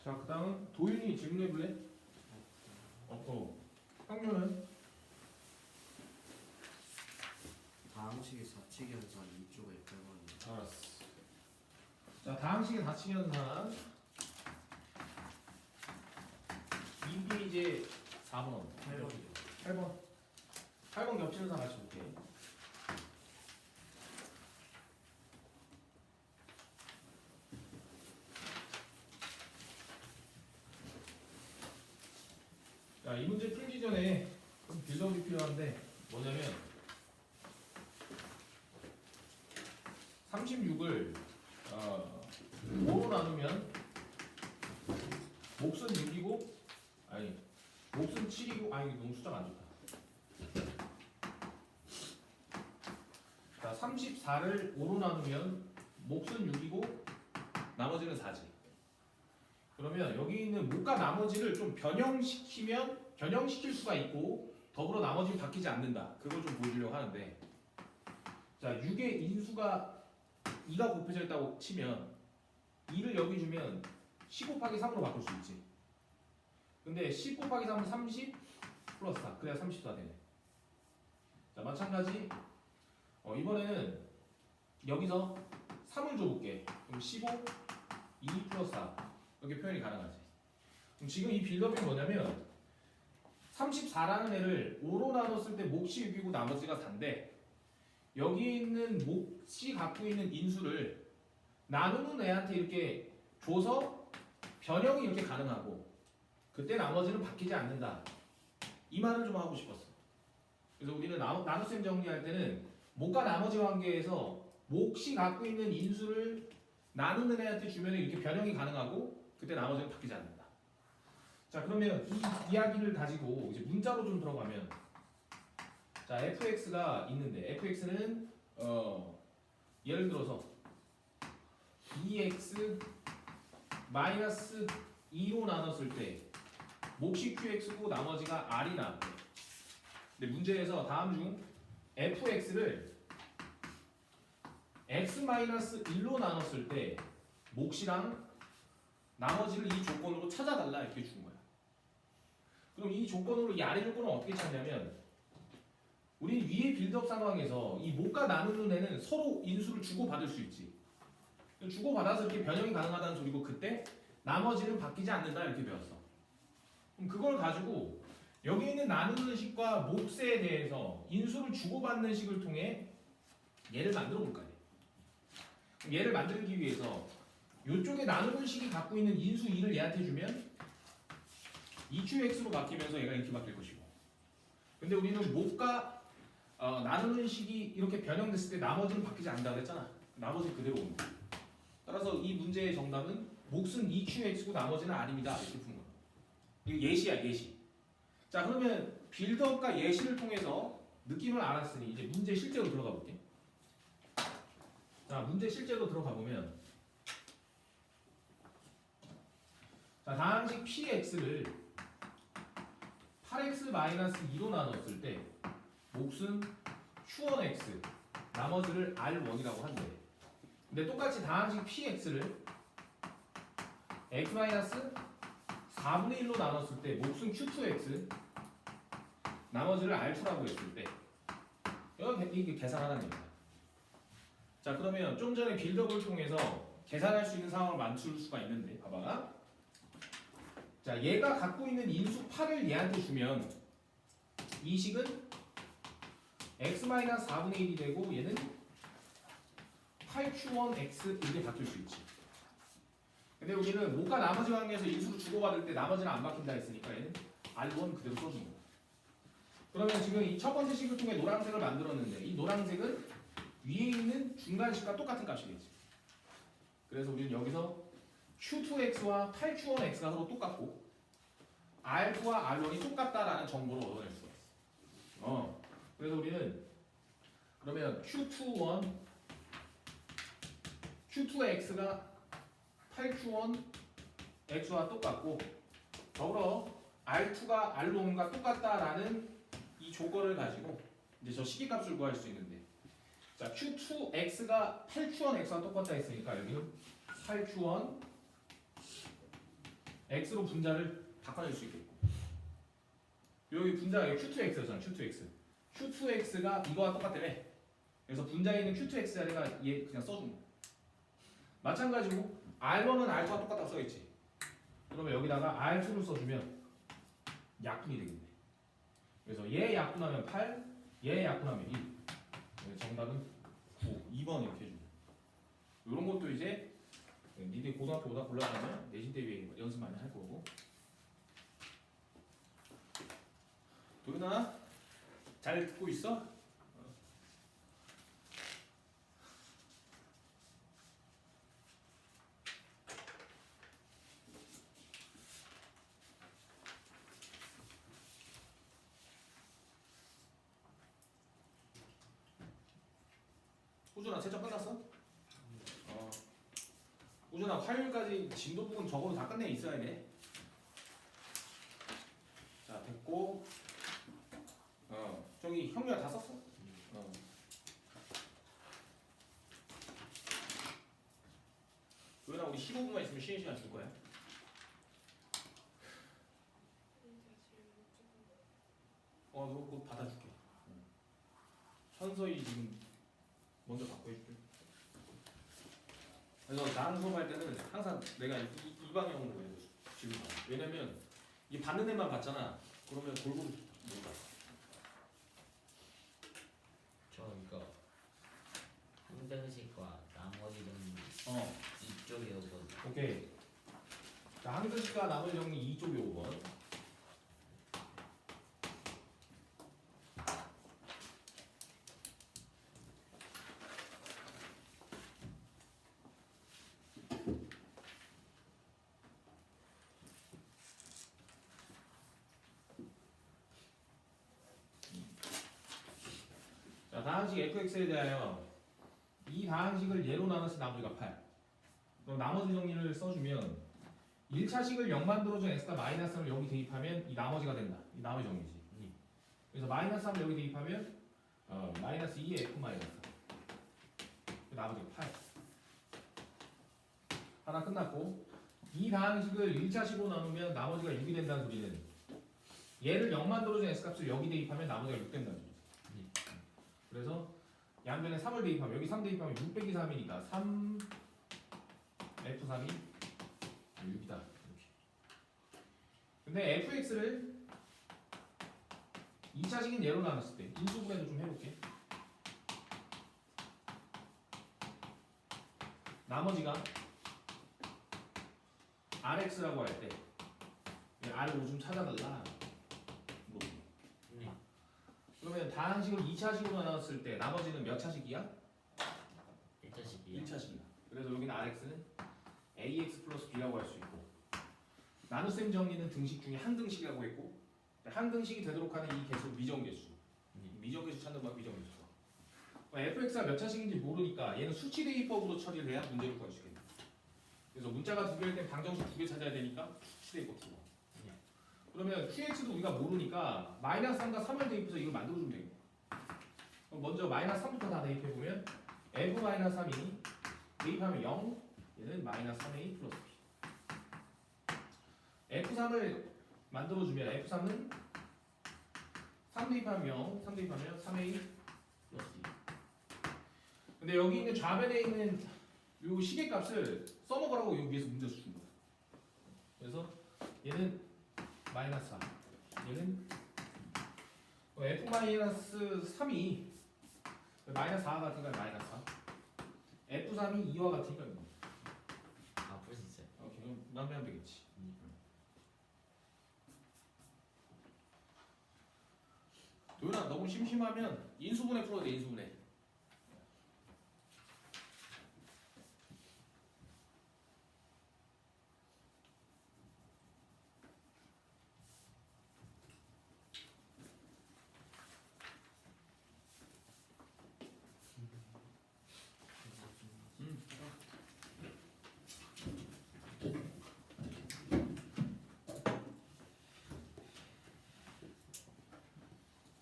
자, 그 다음 도윤이 질문해볼래? 평균은? 다항식의 좌측 연산 2쪽에 8번이요. 알았어. 자, 다항식의 다치 현상 2페이지 4번 8번이요. 8번 겹치는 사 같이 볼게. 자, 이 문제 풀기 전에 좀 빌드업이 필요한데 뭐냐면 36을 5로 나누면 몫은 6이고 아니 몫은 7이고 아니 너무 숫자가 안 좋다. 자, 34를 5로 나누면 몫은 6이고 나머지는 4지. 그러면 여기 있는 몫과 나머지를 좀 변형시킬 수가 있고 더불어 나머지는 바뀌지 않는다. 그걸 좀 보여주려고 하는데 자, 6의 인수가 2가 곱해져 있다고 치면 2를 여기 주면 10 곱하기 3으로 바꿀 수 있지. 근데 10 곱하기 3은 30 플러스 4 그래야 34 되네. 자, 마찬가지 이번에는 여기서 3을 줘볼게. 그럼 15 2 플러스 4 이렇게 표현이 가능하지. 그럼 지금 이 빌드업이 뭐냐면 34라는 애를 5로 나눴을 때 몫이 6이고 나머지가 4인데 여기 있는 몫이 갖고 있는 인수를 나누는 애한테 이렇게 줘서 변형이 이렇게 가능하고 그때 나머지는 바뀌지 않는다. 이 말을 좀 하고 싶었어. 그래서 우리는 나눗셈 정리할 때는 몫과 나머지 관계에서 몫이 갖고 있는 인수를 나누는 애한테 주면 이렇게 변형이 가능하고 그때 나머지는 바뀌지 않는다. 자, 그러면 이 이야기를 가지고 이제 문자로 좀 들어가면 자, fx가 있는데 fx는 예를 들어서 2x 마이너스 2로 나눴을 때 몫이 qx고 나머지가 r이 나왔대. 근데 문제에서 다음 중 fx를 x 마이너스 1로 나눴을 때 몫이랑 나머지를 이 조건으로 찾아달라 이렇게 준 거야. 그럼 이 조건으로 이 아래 조건은 어떻게 찾냐면 우리 위의 빌드업 상황에서 이 몫과 나누는 애는 서로 인수를 주고받을 수 있지. 주고받아서 이렇게 변형이 가능하다는 소리고 그때 나머지는 바뀌지 않는다 이렇게 배웠어. 그럼 그걸 가지고 여기 있는 나누는 식과 몫에 대해서 인수를 주고받는 식을 통해 얘를 만들어 볼까 해. 얘를 만들기 위해서 이쪽에 나누는 식이 갖고 있는 인수 2를 얘한테 주면 2qx로 바뀌면서 얘가 이렇게 바뀔 것이고 근데 우리는 몫과 나누는 식이 이렇게 변형됐을 때 나머지는 바뀌지 않는다고 했잖아. 나머지는 그대로 오는 거야. 따라서 이 문제의 정답은 몫은 2qx고 나머지는 r입니다. 이렇게 푸는 거야. 이거 예시야, 예시. 자, 그러면 빌드업과 예시를 통해서 느낌을 알았으니 이제 문제 실제로 들어가 볼게. 자, 문제 실제로 들어가 보면 자, 다항식 px를 8x-2로 나눴을 때 몫은 q1x 나머지를 r1이라고 한대. 근데 똑같이 다항식 px를 x-4분의 1로 나눴을 때 몫은 q2x 나머지를 r2라고 했을 때 이게 계산하라는 얘기다. 자, 그러면 좀 전에 빌드업을 통해서 계산할 수 있는 상황을 맞출 수가 있는데 봐봐. 자, 얘가 갖고 있는 인수 8을 얘한테 주면 이 식은 x-4분의 1이 되고 얘는 8q1x 이렇게 바뀔 수 있지. 근데 우리는 몫과 나머지 관계에서 인수를 주고받을 때 나머지는 안 바뀐다 했으니까 얘는 r1 그대로 써준 거야. 그러면 지금 이 첫 번째 식을 통해 노란색을 만들었는데 이 노란색은 위에 있는 중간식과 똑같은 값이겠지. 그래서 우리는 여기서 q2x와 8q1x가 서로 똑같고 r2와 r1이 똑같다라는 정보를 얻어낼 수가 있어. 그래서 우리는 그러면 q2x가 8q1x와 똑같고 더불어 r2가 r1과 똑같다라는 이 조건을 가지고 이제 저 시기값을 구할 수 있는데 자, q2x가 8q1x와 똑같다 했으니까 여기는 8q1 x로 분자를 바꿔낼 수 있겠고 여기 분자가 q2x였잖아. q2x가 이거와 똑같다며. 그래서 분자에 있는 q2x 자리가 얘 그냥 써준 거야. 마찬가지로 r1은 r2와 똑같다고 써있지. 그러면 여기다가 r2를 써주면 약분이 되겠네. 그래서 얘 약분하면 8, 얘 약분하면 1. 정답은 9, 2번 이렇게 해주면. 이런 것도 이제 니네 고등학교보다 올라가면 내신 대비에 연습 많이 할 거고. 도윤아 잘 듣고 있어? 호준아 채점 끝났어? 호준아 화요일까지 진도 부분 적어도 다 끝내 있어야 돼. 자 됐고 저기 형류야 다 썼어? 도윤아 우리 15분만 있으면 쉬는 시간 줄 거야. 너 그거 받아줄게. 현서이 지금 먼저 받고 해줄게. 그래서 나랑 수업할 때는 항상 내가 이 방향으로 해요. 지금 왜냐면 이 받는 애만 받잖아. 그러면 골고루 못 봐. 저 이거 항등식과 나머지는 이쪽에 오거든요. 오케이. 자 항등식과 나머지 정리 이쪽에 5번. 자 다항식 fx에 대하여 이 다항식을 예로 나눴을 때 나머지가 8. 그럼 나머지 정리를 써주면 1차식을 0 만들어준 x가 마이너스 3을 여기 대입하면 이 나머지가 된다. 이 나머지 정리지. 그래서 마이너스 3을 여기 대입하면 마이너스 2의 f 마이너스 3. 나머지가 8. 하나 끝났고 이 다항식을 1차식으로 나누면 나머지가 6이 된다는 소리는 얘를 0 만들어준 x값을 여기 대입하면 나머지가 6 된다는 소리지. 그래서 양변에 3을 대입하면 여기 3 대입하면 6 빼기 3이니까 3 F3이 6이다. 이렇게. 근데 fx를 2차식인 예로 나눴을 때 인수분해도 좀 해볼게. 나머지가 rx라고 할 때 r을 좀 찾아달라. 그러면 다항식을 2차식으로 나눴을 때 나머지는 몇 차식이야? 1차식이요. 1차식이야. 그래서 여기는 rx는 ax 플러스 b라고 할 수 있고 나눗셈 정리는 등식 중에 항등식이라고 했고 항등식이 되도록 하는 이 개수 미정계수. 미정계수 찾는 거야 미정계수. fx가 몇 차식인지 모르니까 얘는 수치 대입법으로 처리를 해야 문제를 구할 수 있겠네. 그래서 문자가 두 개일 땐 방정식 두 개 찾아야 되니까 수치 대입법 두 번. 그러면 qx도 우리가 모르니까 마이너스 3과 3을 대입해서 이걸 만들어주면 되겠네. 그럼 먼저 마이너스 3부터 다 대입해보면 f 마이너스 3이 대입하면 0, 얘는 마이너스 3a 플러스 b. f3을 만들어주면 f3은 3 대입하면 0, 3 대입하면 3a 플러스 b. 근데 여기 있는 좌변에 있는 요 시계값을 써먹으라고 여기 위에서 문제에서 준 거야. 그래서 얘는 마이너스 4. 얘는 f 마이너스 3이 마이너스 4가 같으니까 마이너스 4. f3이 2와 같으니까 풀 수 있어요. 오케이 그럼 남면 되겠지. 도윤아 너무 심심하면 인수분해 풀어야 돼. 인수분해.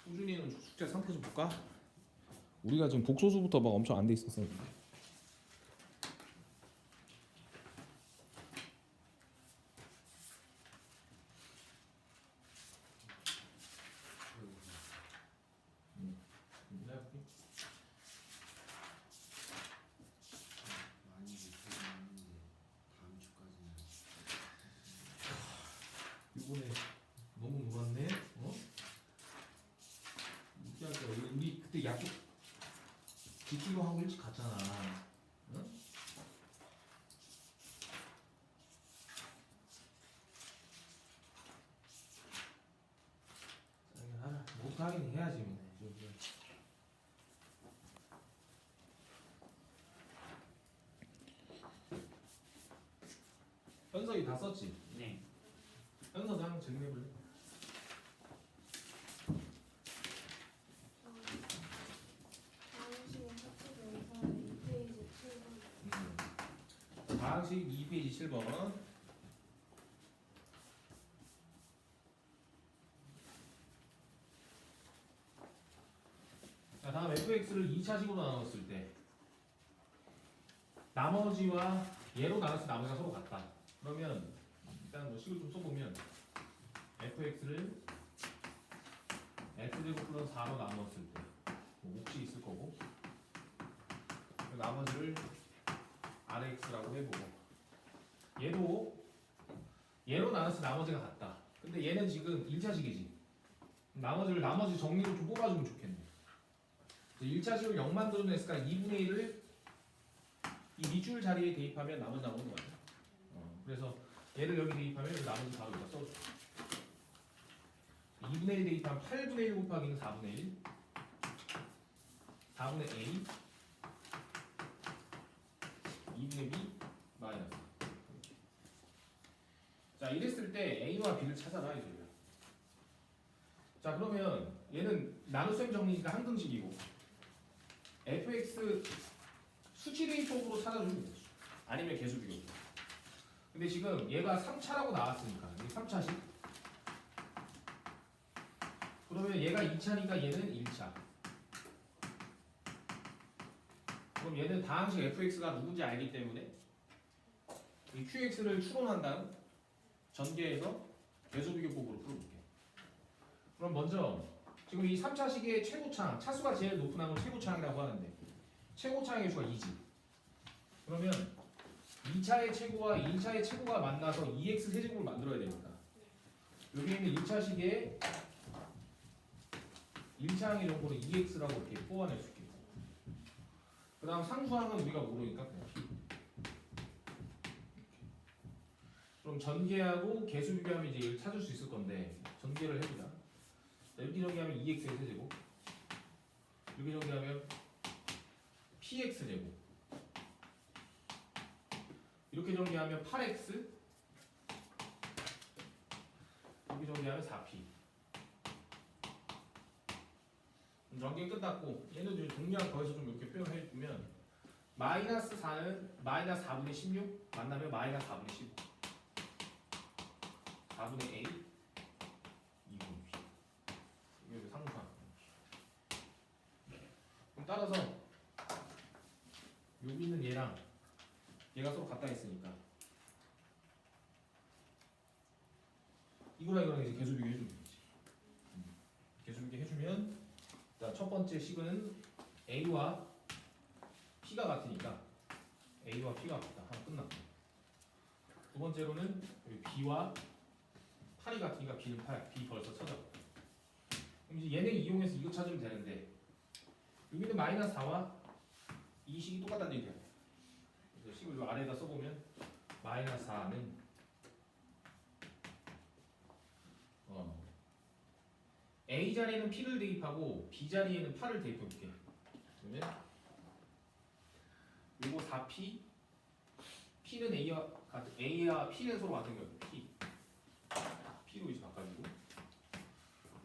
수준이는 숙제 상태 좀 볼까? 우리가 지금 복소수부터 막 엄청 안 돼 있었어. 이번에 너무 놀았네. 웃기할까? 우리 그때 약속 지키고 하고 일찍 갔잖아. 응? 하나 못하긴 해야지 뭐. 현석이 다 썼지? 네. 현석이 한번 정리해볼래? 다항식 2페이지 7번. 자, 다음 fx를 2차식으로 나눴을 때 나머지와 얘로 나눴을 때 나머지가 서로 같다. 그러면 일단 뭐 식을 좀 써보면 fx를 x제곱 플러스 4로 나눴을 때뭐 몫이 있을 거고 나머지를 rx라고 해보고 얘로 나눴을 때 나머지가 같다. 근데 얘는 지금 1차식이지. 나머지 정리를 좀 뽑아주면 좋겠네. 1차식을 0 만들어냈으니까 2분의 1을 이 밑줄 자리에 대입하면 나머지 나오는 거야. 그래서 얘를 여기 대입하면 나머지 바로 여기다 써줘. 2분의 1 대입하면 8분의 1 곱하기는 4분의 1 4분의 a 2분의 b 마이너스. 자, 이랬을 때 a와 b를 찾아라 이 소리야. 자, 그러면 얘는 나눗셈 정리니까 항등식이고 fx 수치 대입법으로 찾아주면 되죠. 아니면 계수 비교. 근데 지금 얘가 3차라고 나왔으니까 이게 3차식. 그러면 얘가 2차니까 얘는 1차. 그럼 얘는 다항식 fx가 누군지 알기 때문에 이 qx를 추론한 다음 전개해서 계수 비교법으로 풀어볼게. 그럼 먼저 지금 이 3차식의 최고차항, 차수가 제일 높은 항을 최고차항이라고 하는데 최고차항의 수가 2지. 그러면 2차의 최고와 1차의 최고가 만나서 2x 세제곱을 만들어야 되니까 여기 있는 1차식의 1차항의 정보를 2x라고 이렇게 뽑아낼 수 있겠고 그 다음 상수항은 우리가 모르니까 그냥 p. 그럼 전개하고 계수 비교하면 이제 이걸 찾을 수 있을 건데 전개를 해보자. 이렇게 정리하면 2x의 세제곱 이렇게 정리하면 px제곱 이렇게 정리하면 8x 이렇게 정리하면 4p. 전개 끝났고 얘는 이제 동리학 거에서 좀 이렇게 표현해주면 마이너스 4는 마이너스 4분의 16 만나면 마이너스 4분의 15 4분의 a 2분의 b 이게 상수항. 그럼 따라서 여기 있는 얘랑 얘가 서로 같다 했으니까 이거랑 이제 계수 비교 해주면 되지. 계수 비교 해주면 자, 첫 번째 식은 a와 p가 같으니까 a와 p가 같다. 하나 끝났고 두 번째로는 b와 8이 같으니까 b는 8, b 벌써 찾았고 그럼 이제 얘네 이용해서 이거 찾으면 되는데 여기는 마이너스 4와 이 식이 똑같다는 얘기야. 그래서 식을 요 아래에다 써보면 마이너스 4는 A 자리에는 P를 대입하고 B 자리에는 8을 대입해볼게. 그러면 요거 4P P는 A와 P는 서로 같은 거예요. P로 이제 바꿔주고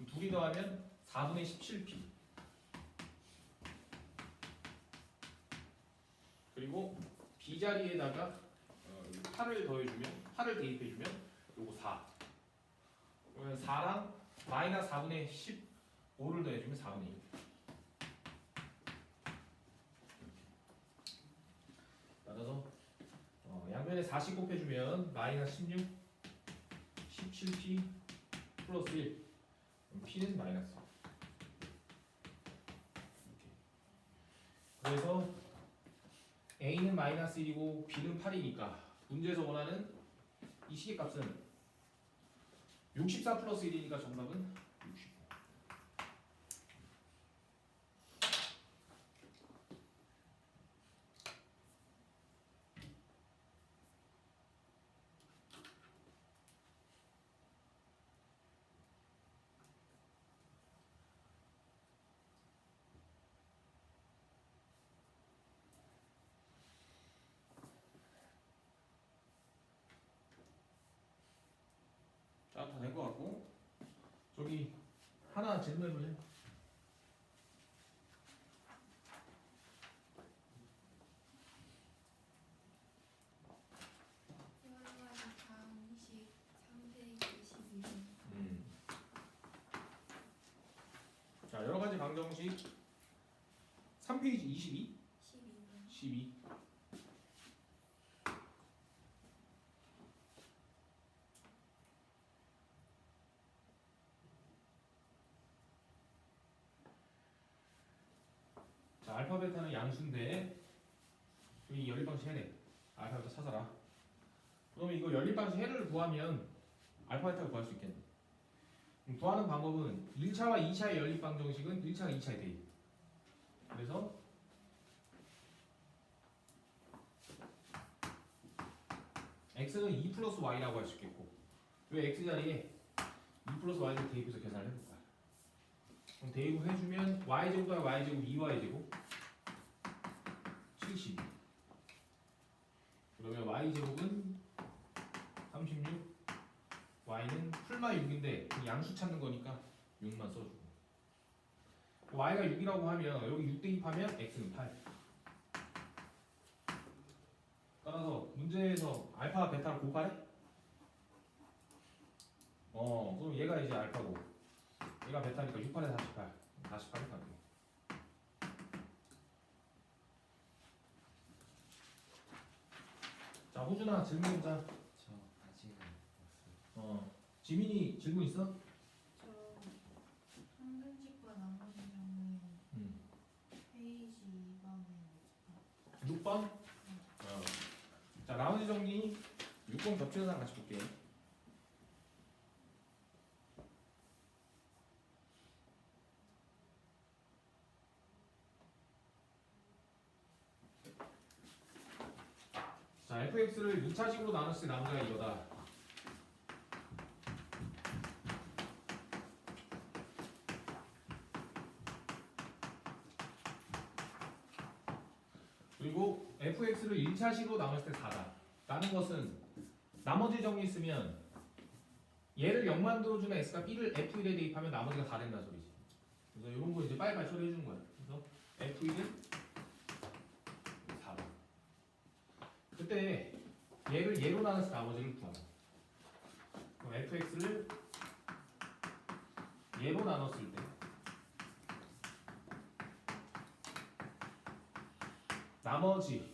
둘이 더하면 4분의 17P 그리고 B 자리에다가 8을 더해주면 8을 대입해주면 요거 4 그러면 4랑 마이너스 4분의 15를 더해주면 4분의 1 따라서 양면에 40 곱해주면 마이너스 16 17p 플러스 1 그럼 p는 마이너스 이렇게. 그래서 a는 마이너스 1이고 b는 8이니까 문제에서 원하는 이 시계값은 64 플러스 1이니까 정답은 65. 자, 다 된 것 같고 저기 하나 질문해볼래? 자, 여러 가지 방정식 3페이지 22, 12. 자, 알파 베타는 양수인데 여기 연립방식 해래. 알파 베타 찾아라. 그러면 이거 연립방식 해를 구하면 알파 베타를 구할 수 있겠네. 그럼 구하는 방법은 1차와 2차의 연립방정식은 1차가 2차에 대입. 그래서 x는 2 플러스 y라고 할 수 있겠고 왜 x 자리에 2 플러스 y를 대입해서 계산을 해볼 거야. 그럼 대입을 해주면 y제곱과 y제곱 2y제곱 70. 그러면 y제곱은 36, y는 풀마 6인데 양수 찾는 거니까 6만 써주고 y가 6이라고 하면 여기 6 대입하면 x는 8. 따라서 문제에서 알파 베타를 곱하래? 그럼 얘가 이제 알파고 얘가 베타니까 6, 8에 48 48에 가게. 자, 호준아 질문해보자. 저 아직은 없어요. 지민이 질문 있어? 저 항근식과 나머지 정리 페이지 2번에 6번? 자, 나머지 정리 6번 겹치는 사람 같이 볼게. 자, fx를 2차식으로 나눴을 때 나머지가 이거다. 그리고 fx를 1차식으로 나눴을 때 4다. 라는 것은 나머지 정리 쓰면 얘를 0 만들어주는 x가 b를 f1에 대입하면 나머지가 다 된다는 소리지. 그래서 이런 거 이제 빨리빨리 처리해 주는 거야. 그래서 f1은 4다. 그때 얘를 얘로 나눠서 나머지를 구하자. 그럼 fx를 얘로 나눴을 때 나머지를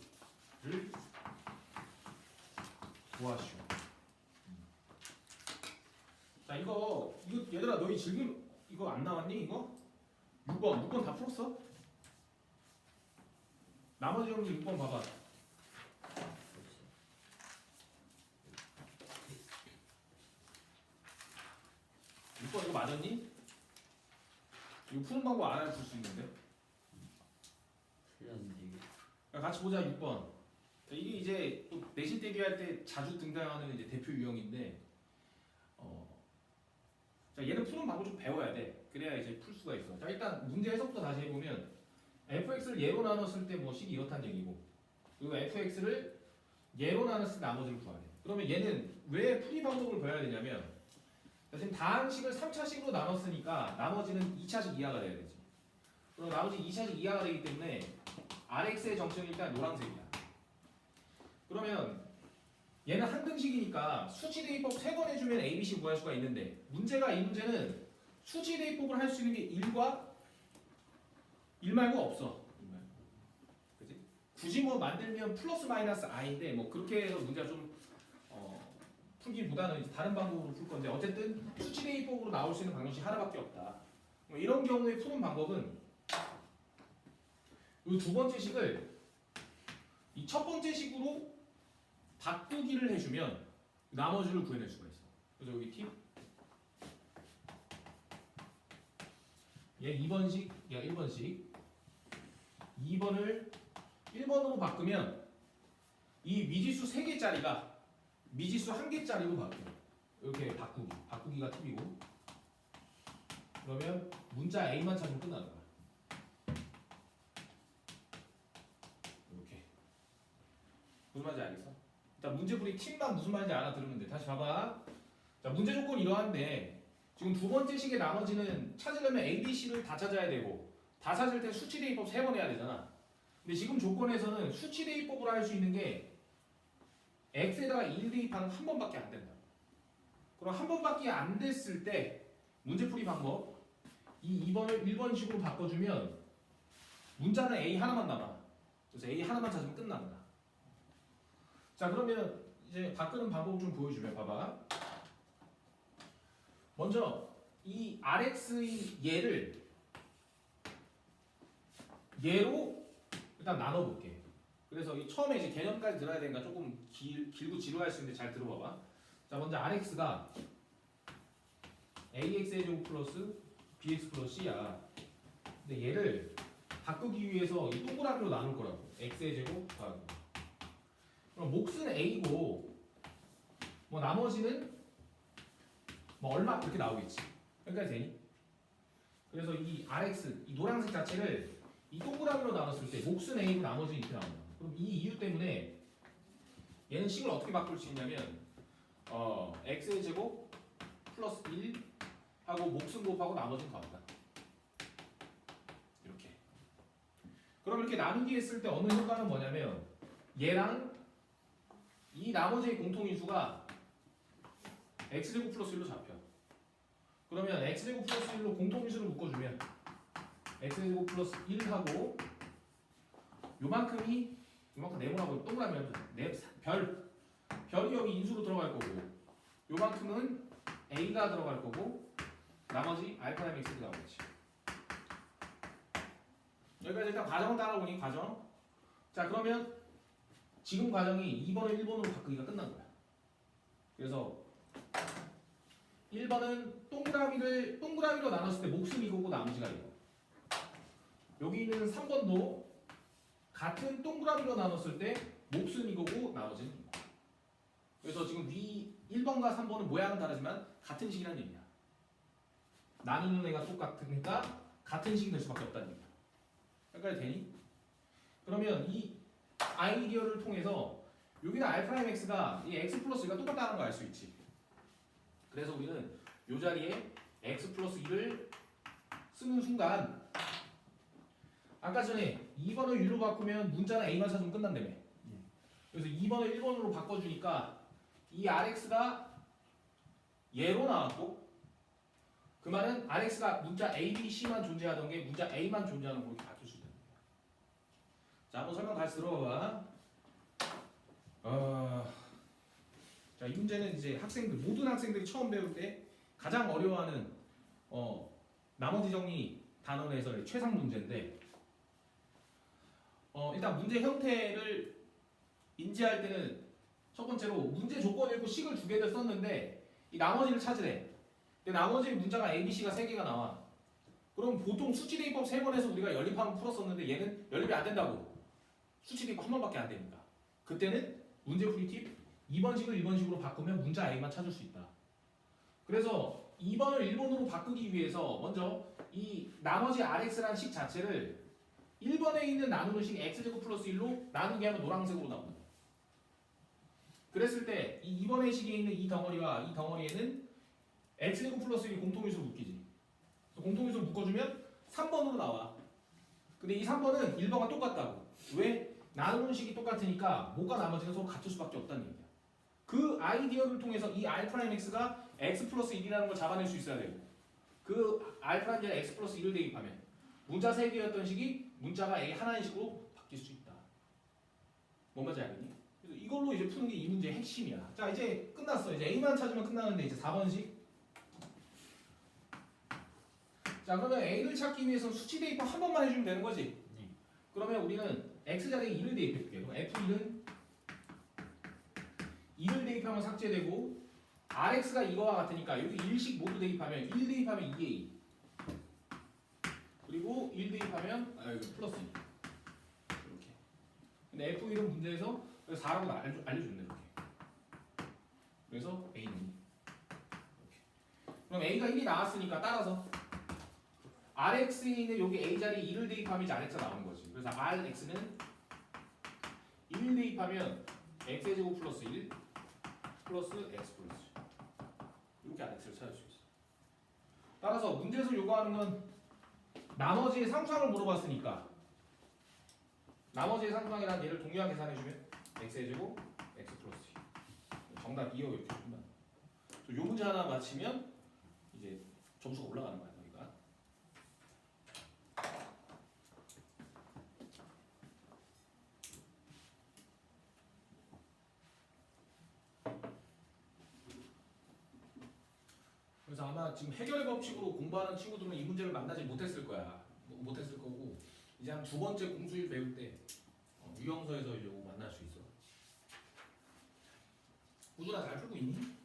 구하시오. 자, 이거 얘들아 너희 질문 이거 안 나왔니? 이거 6번 다 풀었어? 나머지 정리 6번 봐봐. 6번 이거 맞았니? 이거 푸는 방법 안 알려줄 수 있는데. 틀렸는데 이게. 자, 같이 보자. 6번. 이게 이제 또 내신 대비할 때 자주 등장하는 이제 대표 유형인데, 자, 얘는 푸는 방법 좀 배워야 돼. 그래야 이제 풀 수가 있어. 자, 일단 문제 해석부터 다시 해보면 fx를 얘로 나눴을 때 뭐 식이 이렇다는 얘기고, 그리고 fx를 얘로 나눴을 때 나머지를 구하래. 그러면 얘는 왜 풀이 방법을 배워야 되냐면, 자, 지금 다항식을 3차식으로 나눴으니까 나머지는 2차식 이하가 돼야 되지. 그럼 나머지 2차식 이하가 되기 때문에 rx의 정체는 일단 노란색이야. 그러면 얘는 한등식이니까 수치 대입법 3번 해주면 a, b, c 구할 수가 있는데, 문제가 이 문제는 수치 대입법을 할 수 있는 게 1과 1 말고 없어. 그치? 굳이 뭐 만들면 플러스 마이너스 i인데 뭐 그렇게 해서 문제가 좀 풀기보다는 이제 다른 방법으로 풀 건데, 어쨌든 수치 대입법으로 나올 수 있는 방정식 하나밖에 없다. 뭐 이런 경우에 푸는 방법은 이 두 번째 식을 이 첫 번째 식으로 바꾸기를 해주면 나머지를 구해낼 수가 있어. 그래서 여기 팁 얘 2번식, 얘 1번식. 2번을 1번으로 바꾸면 이 미지수 3개짜리가 미지수 1개짜리로 바뀌어요. 이렇게 바꾸기가 팁이고. 그러면 문자 A만 찾으면 끝나는 거야. 이렇게. 무슨 말인지 알겠어? 일단 문제풀이 팁만 무슨 말인지 알아들으면 돼. 다시 봐봐. 자, 문제 조건 이러한데 지금 두 번째 식의 나머지는 찾으려면 A, B, C를 다 찾아야 되고 다 찾을 때 수치 대입법 3번 해야 되잖아. 근데 지금 조건에서는 수치 대입법으로 할 수 있는 게 x에다가 1 대입하는 한 번밖에 안 된다. 그럼 한 번밖에 안 됐을 때 문제풀이 방법 이 2번을 1번식으로 바꿔주면 문자는 A 하나만 남아. 그래서 A 하나만 찾으면 끝납니다. 자, 그러면 이제 바꾸는 방법 좀 보여주면 봐봐. 먼저 이 RX의 얘로 일단 나눠볼게. 그래서 이 처음에 이제 개념까지 들어야 되니까 조금 길고 지루할 수 있는데 잘 들어봐봐. 자, 먼저 RX가 AX의 제곱 플러스 BX 플러스 C야. 근데 얘를 바꾸기 위해서 이 동그라미로 나눌 거라고. X의 제곱 더하기. 그럼 몫은 A고 뭐 나머지는 뭐 얼마 이렇게 나오겠지. 여기까지 되니? 그래서 이 RX 이 노란색 자체를 이 동그라미로 나눴을 때 몫은 A고 나머지는 이렇게 나온다. 그럼 이 이유 때문에 얘는 식을 어떻게 바꿀 수 있냐면 x의 제곱 플러스 1 하고 몫은 곱하고 나머지는 더한다. 이렇게. 그럼 이렇게 나누기 했을 때 어느 효과는 뭐냐면 얘랑 이 나머지의 공통인수가 x제곱 플러스 1로 잡혀. 그러면 x제곱 플러스 1로 공통인수를 묶어주면 x제곱 플러스 1하고 요만큼 네모나고 동그라미 별이 여기 인수로 들어갈 거고 요만큼은 a가 들어갈 거고 나머지 알파랑 x가 나오겠지. 여기까지 일단 과정은 따라오니 과정. 자, 그러면 지금 과정이 2번을 1번으로 바꾸기가 끝난 거야. 그래서 1번은 동그라미로 나눴을 때 몫은 이거고 나머지가 이거. 여기 있는 3번도 같은 동그라미로 나눴을 때 몫은 이거고 나머지는 이거. 그래서 지금 위 1번과 3번은 모양은 다르지만 같은 식이라는 얘기야. 나누는 애가 똑같으니까 같은 식이 될 수밖에 없다는 얘기야. 여기까지 되니? 그러면 이 아이디어를 통해서 여기는 알프라임 x가 이 x 플러스 1가 똑같다는 걸 알 수 있지. 그래서 우리는 이 자리에 x 플러스 1을 쓰는 순간 아까 전에 2번을 1로 바꾸면 문자는 a만 찾으면 끝난다며. 그래서 2번을 1번으로 바꿔주니까 이 rx가 얘로 나왔고 그 말은 rx가 문자 a, b, c만 존재하던 게 문자 a만 존재하는 걸로 이렇게 바뀔 수 있다는 거야. 자, 한번 설명 다시 들어봐봐. 자, 이 문제는 이제 모든 학생들이 처음 배울 때 가장 어려워하는 나머지 정리 단원에서의 최상 문제인데 일단 문제 형태를 인지할 때는 첫 번째로 문제 조건 읽고 식을 2개를 썼는데 이 나머지를 찾으래. 근데 나머지 문자가 A, B, C가 3개가 나와. 그럼 보통 수치 대입법 3번에서 우리가 연립하면 풀었었는데 얘는 연립이 안 된다고. 수치 대입법 한 번밖에 안 되니까. 그때는 문제풀이 팁 2번식을 1번식으로 바꾸면 문자 A만 찾을 수 있다. 그래서 2번을 1번으로 바꾸기 위해서 먼저 이 나머지 RX라는 식 자체를 1번에 있는 나누는 식 x제곱 플러스 1로 나누게 하면 노란색으로 나옵니다. 그랬을 때 이 2번의 식에 있는 이 덩어리와 이 덩어리에는 x제곱 플러스 1이 공통인수로 묶이지. 그래서 공통인수로 묶어주면 3번으로 나와. 근데 이 3번은 1번과 똑같다고. 왜? 나누는 식이 똑같으니까 뭐가 나머지는 서로 같을 수밖에 없다는 얘기야. 그 아이디어를 통해서 이 R'X가 x 플러스 1이라는 걸 잡아낼 수 있어야 되고 그 R'이 x 플러스 1을 대입하면 문자 3개였던 식이 문자가 A 하나의 식으로 바뀔 수 있다. 뭔 말인지 알겠니? 그래서 이걸로 이제 푸는 게 이 문제의 핵심이야. 자, 이제 끝났어. 이제 A만 찾으면 끝나는데 이제 4번식. 자, 그러면 A를 찾기 위해서 수치 대입법 한 번만 해주면 되는 거지. 네. 그러면 우리는 X자리에 2를 대입해볼게. 그럼 F1은 2를 대입하면 삭제되고 RX가 이거와 같으니까 여기 1식 모두 대입하면 1 대입하면 2에 2. 그리고 1 대입하면 이거 플러스 2 이렇게. 근데 F1은 문제에서 4라고 알려줬네 이렇게. 그래서 A는 2 이렇게. 그럼 A가 1이 나왔으니까 따라서 RX에 있는 여기 A 자리에 1을 대입하면 이제 RX가 나오는 거지. 그래서 RX는 1 대입하면 X의 제곱 플러스 1 플러스 X 플러스 1 이렇게 RX를 찾을 수 있어. 따라서 문제에서 요구하는 건 나머지의 상수항을 물어봤으니까 나머지의 상수항이란 얘를 동일하게 계산해주면 X의 제곱 X 플러스 2 정답 2여 이렇게 준다. 이 문제 하나 맞히면 이제 점수가 올라가는 거야. 그러니까 그래서 아마 지금 해결의 법칙으로 공부하는 친구들은 이 문제를 만나지 못했을 거야. 못했을 거고 이제 한 두 번째 공수일 배울 때 유형서에서 이제 만날 수 있어. 구조나 잘 풀고 있니?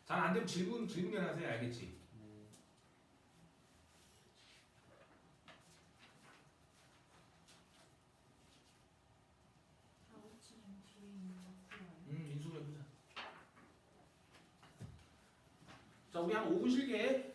잘 안 되면 질문을 하세요. 알겠지? 다 붙이면 뒤에 있는 거 구해요. 인수를 해보자. 자, 우리 한 5분 쉴게.